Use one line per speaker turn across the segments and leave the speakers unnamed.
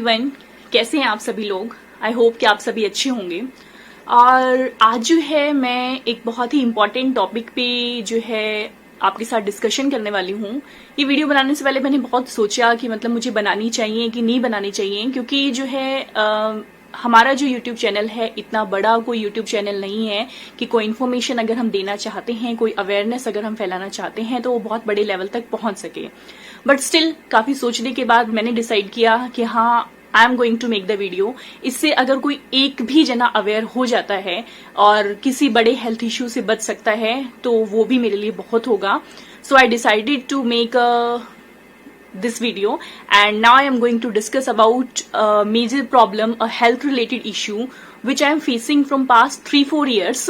Everyone, कैसे हैं आप सभी लोग। आई होप कि आप सभी अच्छे होंगे। और आज जो है मैं एक बहुत ही इम्पोर्टेंट टॉपिक पे जो है आपके साथ डिस्कशन करने वाली हूँ। ये वीडियो बनाने से पहले मैंने बहुत सोचा कि मतलब मुझे बनानी चाहिए कि नहीं बनानी चाहिए, क्योंकि जो है हमारा जो YouTube चैनल है इतना बड़ा कोई YouTube चैनल नहीं है कि कोई इन्फॉर्मेशन अगर हम देना चाहते हैं, कोई अवेयरनेस अगर हम फैलाना चाहते हैं तो वो बहुत बड़े लेवल तक पहुंच सके। बट स्टिल काफी सोचने के बाद मैंने डिसाइड किया कि हाँ, I am going to make the video. इससे अगर कोई एक भी जना अवेयर हो जाता है और किसी बड़े हेल्थ इश्यू से बच सकता है तो वो भी मेरे लिए बहुत होगा। So I decided to make this video, and now I am going to discuss about a major problem, a health related issue which I am facing from past 3-4 years,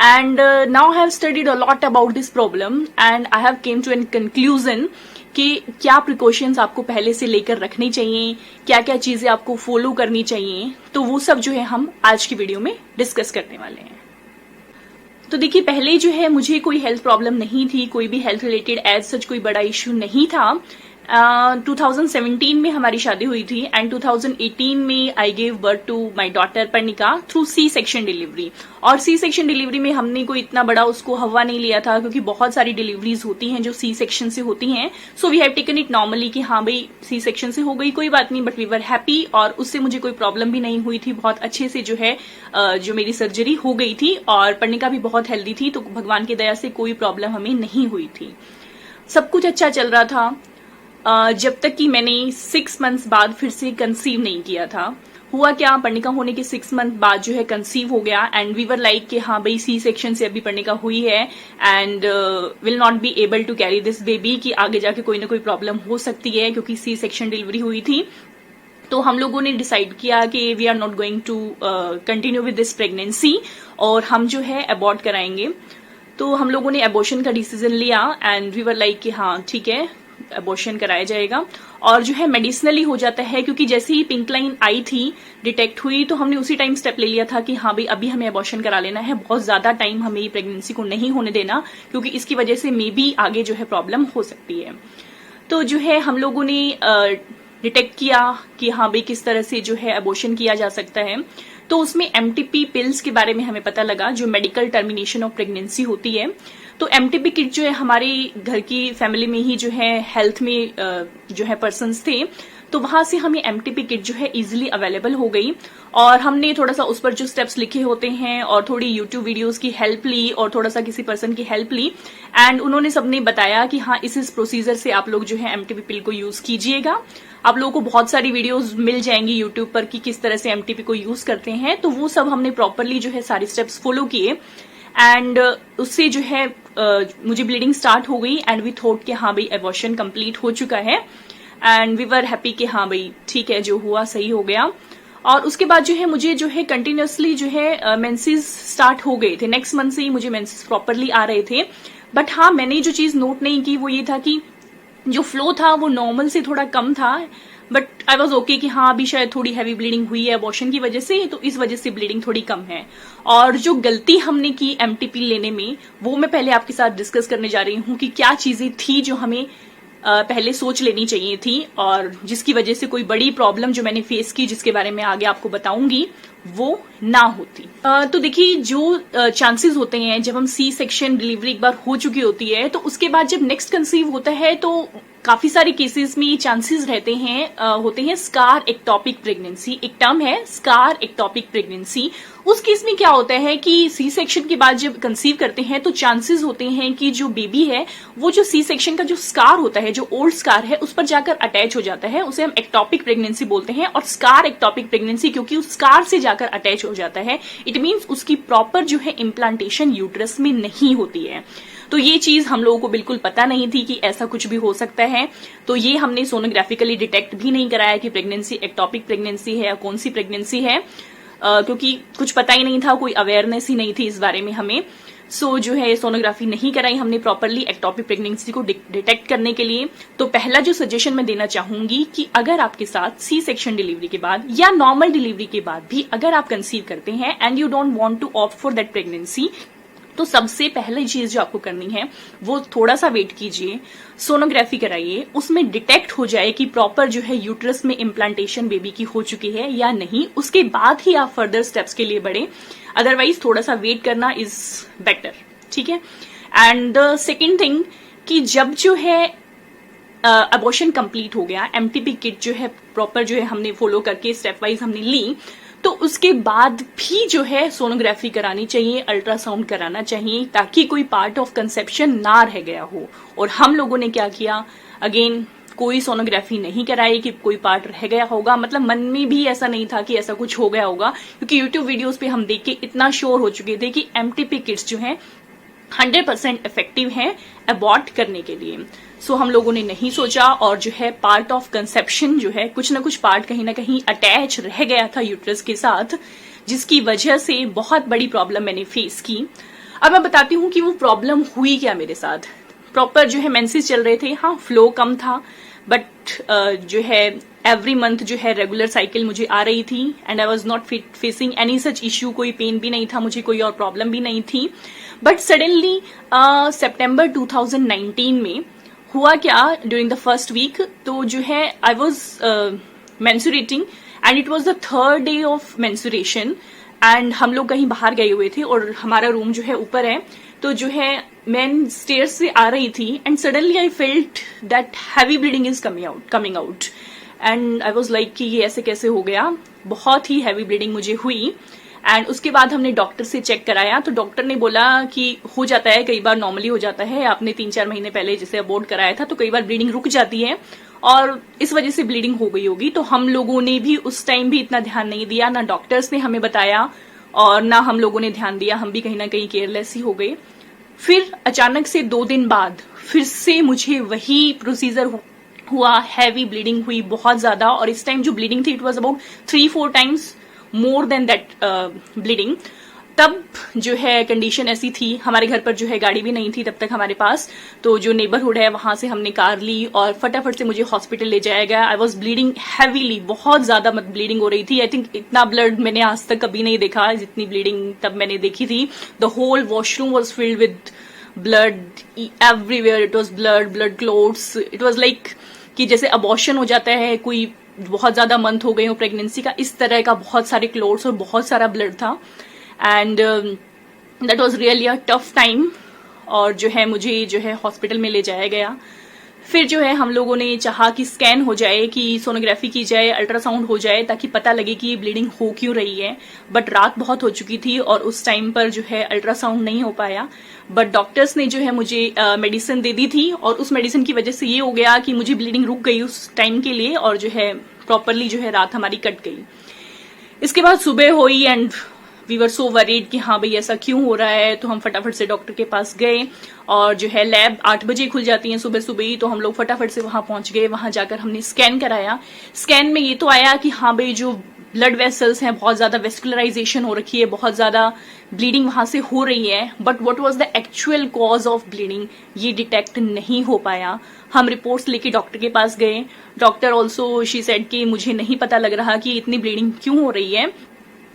and now I have studied a lot about this problem and I have came to a conclusion कि क्या precautions आपको पहले से लेकर रखनी चाहिए, क्या क्या चीजें आपको फॉलो करनी चाहिए, तो वो सब जो है हम आज की वीडियो में डिस्कस करने वाले हैं। तो देखिए, पहले जो है मुझे कोई हेल्थ प्रॉब्लम नहीं थी, कोई भी हेल्थ रिलेटेड एज सच कोई बड़ा इश्यू नहीं था। 2017 में हमारी शादी हुई थी एंड 2018 में I gave birth to my daughter Parnika through C section delivery. और सी सेक्शन डिलीवरी में हमने कोई इतना बड़ा उसको हवा नहीं लिया था, क्योंकि बहुत सारी डिलीवरीज होती हैं जो सी सेक्शन से होती हैं। So we have taken it normally कि हाँ भाई सी सेक्शन से हो गई कोई बात नहीं, बट वी वर हैप्पी और उससे मुझे कोई प्रॉब्लम भी नहीं हुई थी। बहुत अच्छे से जो है जो मेरी सर्जरी हो गई थी और पर्णिका भी बहुत हेल्दी थी, तो भगवान की दया से कोई प्रॉब्लम हमें नहीं हुई थी। सब कुछ अच्छा चल रहा था जब तक कि मैंने 6 मंथ्स बाद फिर से कंसीव नहीं किया था। हुआ क्या, पर्णिका होने के 6 मंथ बाद जो है कंसीव हो गया एंड वी वर लाइक कि हाँ भाई सी सेक्शन से अभी पर्णिका हुई है and will not be able to carry this baby, कि आगे जाके कोई ना कोई प्रॉब्लम हो सकती है क्योंकि सी सेक्शन डिलीवरी हुई थी। तो हम लोगों ने डिसाइड किया कि we are not going to continue with this pregnancy और हम जो है अबॉर्ट कराएंगे। तो हम लोगों ने अबॉर्शन का डिसीजन लिया एंड वी वर लाइक कि हाँ ठीक है, अबॉर्शन कराया जाएगा। और जो है मेडिसिनली हो जाता है, क्योंकि जैसे ही पिंक लाइन आई थी, डिटेक्ट हुई, तो हमने उसी टाइम स्टेप ले लिया था कि हाँ भाई अभी हमें अबॉर्शन करा लेना है, बहुत ज्यादा टाइम हमें ये प्रेगनेंसी को नहीं होने देना, क्योंकि इसकी वजह से मे बी आगे जो है प्रॉब्लम हो सकती है। तो जो है हम लोगों ने डिटेक्ट किया कि हाँ भाई किस तरह से जो है अबॉर्शन किया जा सकता है। तो उसमें MTP पिल्स के बारे में हमें पता लगा, जो मेडिकल टर्मिनेशन ऑफ प्रेगनेंसी होती है। तो MTP किट जो है हमारे घर की फैमिली में ही जो है हेल्थ में जो है पर्सन्स थे, तो वहां से हमें MTP किट जो है इजीली अवेलेबल हो गई। और हमने थोड़ा सा उस पर जो स्टेप्स लिखे होते हैं और थोड़ी YouTube वीडियोस की हेल्प ली और थोड़ा सा किसी पर्सन की हेल्प ली एंड उन्होंने सबने बताया कि हाँ इस प्रोसीजर से आप लोग जो है MTP पिल को यूज कीजिएगा। आप लोगों को बहुत सारी वीडियोस मिल जाएंगी YouTube पर कि किस तरह से MTP को यूज करते हैं। तो वो सब हमने प्रॉपरली जो है सारे स्टेप्स फॉलो किए एंड उससे जो है मुझे ब्लीडिंग स्टार्ट हो गई एंड वी थॉट कि हाँ भाई अबॉर्शन कंप्लीट हो चुका है एंड वी वर हैप्पी कि हाँ भाई ठीक है, जो हुआ सही हो गया। और उसके बाद जो है मुझे जो है कंटिन्यूअसली जो है मेंसेस स्टार्ट हो गए थे। नेक्स्ट मंथ से ही मुझे मेंसेस प्रॉपरली आ रहे थे। बट हाँ, मैंने जो चीज नोट नहीं की वो ये था कि जो फ्लो था वो नॉर्मल से थोड़ा कम था, बट आई वॉज ओके कि हाँ अभी शायद थोड़ी हैवी ब्लीडिंग हुई है अबॉर्शन की वजह से, तो इस वजह से ब्लीडिंग थोड़ी कम है। और जो गलती हमने की MTP लेने में, वो मैं पहले आपके साथ डिस्कस करने जा रही हूँ कि क्या चीजें थी जो हमें पहले सोच लेनी चाहिए थी और जिसकी वजह से कोई बड़ी प्रॉब्लम जो मैंने फेस की, जिसके बारे में आगे आपको बताऊंगी, वो ना होती। तो देखिए, जो चांसेस होते हैं जब हम सी सेक्शन डिलीवरी एक बार हो चुकी होती है, तो उसके बाद जब नेक्स्ट कंसीव होता है तो काफी सारे केसेस में चांसेस रहते हैं होते हैं स्कार एक्टोपिक प्रेगनेंसी। एक टर्म है स्कार एक्टोपिक प्रेगनेंसी। उस केस में क्या होता है कि सी सेक्शन के बाद जब कंसीव करते हैं तो चांसेस होते हैं कि जो बेबी है वो जो सी सेक्शन का जो स्कार होता है, जो ओल्ड स्कार है, उस पर जाकर अटैच हो जाता है। उसे हम एक्टोपिक प्रेगनेंसी बोलते हैं। और स्कार एक्टोपिक प्रेगनेंसी क्योंकि उस स्कार से जाकर अटैच हो जाता है, इट मीन्स उसकी प्रॉपर जो है इम्प्लांटेशन यूट्रस में नहीं होती है। तो ये चीज हम लोगों को बिल्कुल पता नहीं थी कि ऐसा कुछ भी हो सकता है। तो ये हमने सोनोग्राफिकली डिटेक्ट भी नहीं कराया कि प्रेगनेंसी एक्टोपिक प्रेगनेंसी है या कौन सी प्रेगनेंसी है, क्योंकि कुछ पता ही नहीं था, कोई अवेयरनेस ही नहीं थी इस बारे में हमें। सो जो है सोनोग्राफी नहीं कराई हमने प्रॉपरली एक्टोपिक प्रेगनेंसी को डिटेक्ट करने के लिए। तो पहला जो सजेशन मैं देना चाहूंगी कि अगर आपके साथ सी सेक्शन डिलीवरी के बाद या नॉर्मल डिलीवरी के बाद भी अगर आप कंसीव करते हैं and you don't want to opt for that pregnancy, तो सबसे पहली चीज जो आपको करनी है वो थोड़ा सा वेट कीजिए, सोनोग्राफी कराइए, उसमें डिटेक्ट हो जाए कि प्रॉपर जो है यूट्रस में इम्प्लांटेशन बेबी की हो चुकी है या नहीं, उसके बाद ही आप फर्दर स्टेप्स के लिए बढ़े। अदरवाइज थोड़ा सा वेट करना इज बेटर, ठीक है। एंड द सेकेंड थिंग कि जब जो है अबॉर्शन कंप्लीट हो गया, एमटीपी किट जो है प्रॉपर जो है हमने फॉलो करके स्टेप वाइज हमने ली, तो उसके बाद भी जो है सोनोग्राफी करानी चाहिए, अल्ट्रासाउंड कराना चाहिए, ताकि कोई पार्ट ऑफ कंसेप्शन ना रह गया हो। और हम लोगों ने क्या किया, अगेन कोई सोनोग्राफी नहीं कराई कि कोई पार्ट रह गया होगा, मतलब मन में भी ऐसा नहीं था कि ऐसा कुछ हो गया होगा, क्योंकि यूट्यूब वीडियोस पे हम देख के इतना श्योर हो चुके थे कि एमटीपी किट्स जो है 100% इफेक्टिव है अबॉर्ट करने के लिए। सो हम लोगों ने नहीं सोचा, और जो है पार्ट ऑफ कंसेप्शन जो है कुछ ना कुछ पार्ट कहीं ना कहीं अटैच रह गया था यूट्रस के साथ, जिसकी वजह से बहुत बड़ी प्रॉब्लम मैंने फेस की। अब मैं बताती हूँ कि वो प्रॉब्लम हुई क्या मेरे साथ। प्रॉपर जो है मेंसेस चल रहे थे, हाँ फ्लो कम था, बट जो है एवरी मंथ जो है रेगुलर साइकिल मुझे आ रही थी, and I was not facing any such issue, कोई पेन भी नहीं था मुझे, कोई और प्रॉब्लम भी नहीं थी। बट सडनली सितंबर 2019 में हुआ क्या, ड्यूरिंग द फर्स्ट वीक, तो जो है I was menstruating and it was the third day of menstruation, and हम लोग कहीं बाहर गए हुए थे और हमारा रूम जो है ऊपर है, तो जो है मैं स्टेयर्स से आ रही थी and suddenly I felt that heavy bleeding is coming out, and I was like कि ये ऐसे कैसे हो गया, बहुत ही हैवी ब्लीडिंग मुझे हुई। एंड उसके बाद हमने डॉक्टर से चेक कराया, तो डॉक्टर ने बोला कि हो जाता है, कई बार नॉर्मली हो जाता है, आपने 3-4 महीने पहले जैसे अबॉर्ट कराया था तो कई बार ब्लीडिंग रुक जाती है और इस वजह से ब्लीडिंग हो गई होगी। तो हम लोगों ने भी उस टाइम भी इतना ध्यान नहीं दिया, ना डॉक्टर्स ने हमें बताया और ना हम लोगों ने ध्यान दिया, हम भी कहीं ना कहीं केयरलेस ही हो गए। फिर अचानक से 2 दिन बाद फिर से मुझे वही प्रोसीजर हुआ, हैवी ब्लीडिंग हुई बहुत ज्यादा, और इस टाइम जो ब्लीडिंग थी it was about 3-4 times more than that bleeding. तब जो है कंडीशन ऐसी थी, हमारे घर पर जो है गाड़ी भी नहीं थी तब तक हमारे पास, तो जो नेबरहुड है वहां से हमने कार ली और फटाफट से मुझे हॉस्पिटल ले जाया गया। आई वॉज ब्लीडिंग हैवीली, बहुत ज्यादा ब्लीडिंग हो रही थी। आई थिंक इतना ब्लड मैंने आज तक कभी नहीं देखा जितनी ब्लीडिंग तब मैंने देखी थी। The whole washroom was filled with blood everywhere, it was blood clots, it was like कि जैसे अबॉर्शन हो जाता है, कोई बहुत ज्यादा मंथ हो गए हो प्रेगनेंसी का, इस तरह का बहुत सारे क्लोट्स और बहुत सारा ब्लड था। And that was really a tough time, और जो है मुझे जो है हॉस्पिटल में ले जाया गया। फिर जो है हम लोगों ने चाहा कि स्कैन हो जाए, कि सोनोग्राफी की जाए, अल्ट्रासाउंड हो जाए, ताकि पता लगे कि ये ब्लीडिंग हो क्यों रही है। बट रात बहुत हो चुकी थी और उस टाइम पर जो है अल्ट्रासाउंड नहीं हो पाया। बट डॉक्टर्स ने जो है मुझे मेडिसिन दे दी थी, और उस मेडिसिन की वजह से ये हो गया कि मुझे ब्लीडिंग रुक गई उस टाइम के लिए, और जो है प्रॉपरली जो है रात हमारी कट गई। इसके बाद सुबह हुई and we were so worried कि हाँ भाई ऐसा क्यों हो रहा है। तो हम फटाफट से डॉक्टर के पास गए, और जो है लैब 8 बजे खुल जाती है सुबह सुबह ही, तो हम लोग फटाफट से वहां पहुंच गए। वहां जाकर हमने स्कैन कराया। स्कैन में ये तो आया कि हाँ भाई जो ब्लड वेसल्स हैं, बहुत ज्यादा वेस्कुलराइजेशन हो रखी है, बहुत ज्यादा ब्लीडिंग वहां से हो रही है। But what was the actual cause of bleeding, ये डिटेक्ट नहीं हो पाया। हम रिपोर्ट्स लेके डॉक्टर के पास गए। डॉक्टर ऑल्सो शी सेड कि मुझे नहीं पता लग रहा कि इतनी ब्लीडिंग क्यों हो रही है,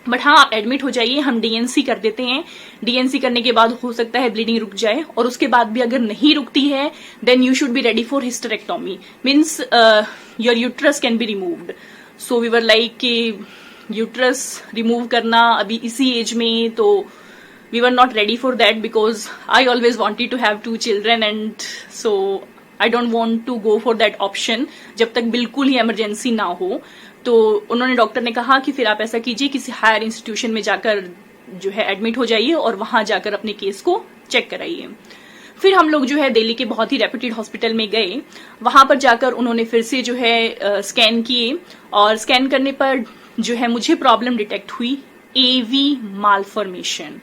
बट हाँ आप एडमिट हो जाइए, हम डीएनसी कर देते हैं। डीएनसी करने के बाद हो सकता है ब्लीडिंग रुक जाए, और उसके बाद भी अगर नहीं रुकती है then you should be ready for hysterectomy, means your uterus can be removed. So we were like कि यूट्रस रिमूव करना अभी इसी एज में, तो we were not ready for that, because I always wanted to have 2 children, and so I don't want to go for that option जब तक बिल्कुल ही emergency ना हो। तो उन्होंने, डॉक्टर ने कहा कि फिर आप ऐसा कीजिए, किसी हायर इंस्टीट्यूशन में जाकर जो है एडमिट हो जाइए और वहां जाकर अपने केस को चेक कराइए। फिर हम लोग जो है दिल्ली के बहुत ही रेप्यूटेड हॉस्पिटल में गए। वहां पर जाकर उन्होंने फिर से जो है स्कैन किए, और स्कैन करने पर जो है मुझे प्रॉब्लम डिटेक्ट हुई, AV malformation,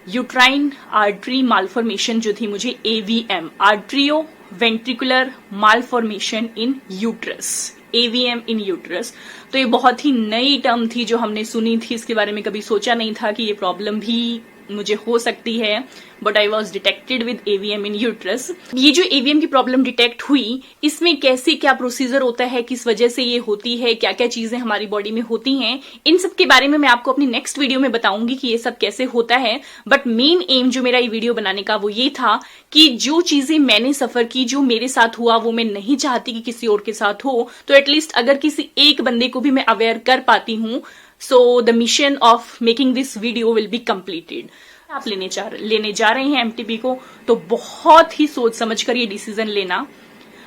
uterine artery malformation जो थी मुझे, AVM, arterio ventricular malformation in uterus, AVM in uterus. तो ये बहुत ही नई टर्म थी जो हमने सुनी थी, इसके बारे में कभी सोचा नहीं था कि ये प्रॉब्लम भी मुझे हो सकती है, but I was detected with AVM in uterus. ये जो एवीएम की प्रॉब्लम डिटेक्ट हुई, इसमें कैसे क्या प्रोसीजर होता है, किस वजह से ये होती है, क्या क्या चीजें हमारी बॉडी में होती हैं, इन सब के बारे में मैं आपको अपनी नेक्स्ट वीडियो में बताऊंगी कि ये सब कैसे होता है। बट मेन एम जो मेरा ये वीडियो बनाने का वो ये था कि जो चीजें मैंने सफर की, जो मेरे साथ हुआ, वो मैं नहीं चाहती कि किसी और के साथ हो, तो एटलीस्ट अगर किसी एक बंदे को भी मैं अवेयर कर पाती हूं, so the mission of making this video will be completed। आप लेने जा रहे हैं एमटीबी को, तो बहुत ही सोच समझ कर ये डिसीजन लेना।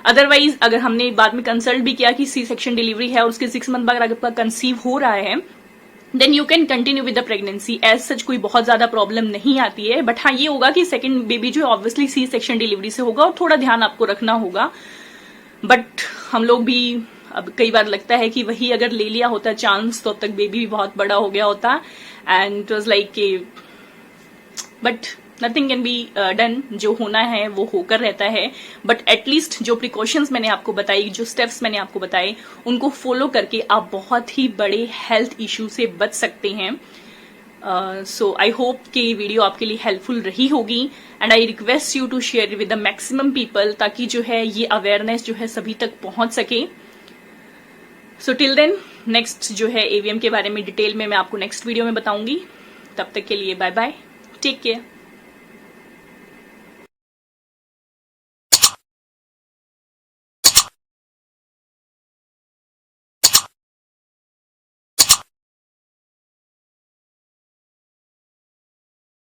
अदरवाइज अगर हमने बाद में कंसल्ट भी किया कि सी सेक्शन डिलीवरी है और उसके 6 मंथ बाद आपका कंसीव हो रहा है, then you can continue with the pregnancy. As such कोई बहुत ज्यादा प्रॉब्लम नहीं आती है, बट हाँ ये होगा कि सेकंड बेबी जो है ऑब्वियसली सी सेक्शन डिलीवरी से होगा और थोड़ा ध्यान आपको रखना होगा। बट हम लोग भी अब कई बार लगता है कि वही अगर ले लिया होता चांस तो अब तक बेबी भी बहुत बड़ा हो गया होता, and it was like but nothing can be done. जो होना है वो होकर रहता है, बट एटलीस्ट जो प्रिकॉशंस मैंने आपको बताई, जो स्टेप्स मैंने आपको बताए, उनको फॉलो करके आप बहुत ही बड़े हेल्थ इश्यू से बच सकते हैं। सो आई होप कि ये वीडियो आपके लिए हेल्पफुल रही होगी, and I request you to share with the maximum people, ताकि जो है ये अवेयरनेस जो है सभी तक पहुंच सके। सो टिल देन नेक्स्ट जो है एवीएम के बारे में डिटेल में मैं आपको नेक्स्ट वीडियो में बताऊंगी। तब तक के लिए बाय बाय, टेक केयर।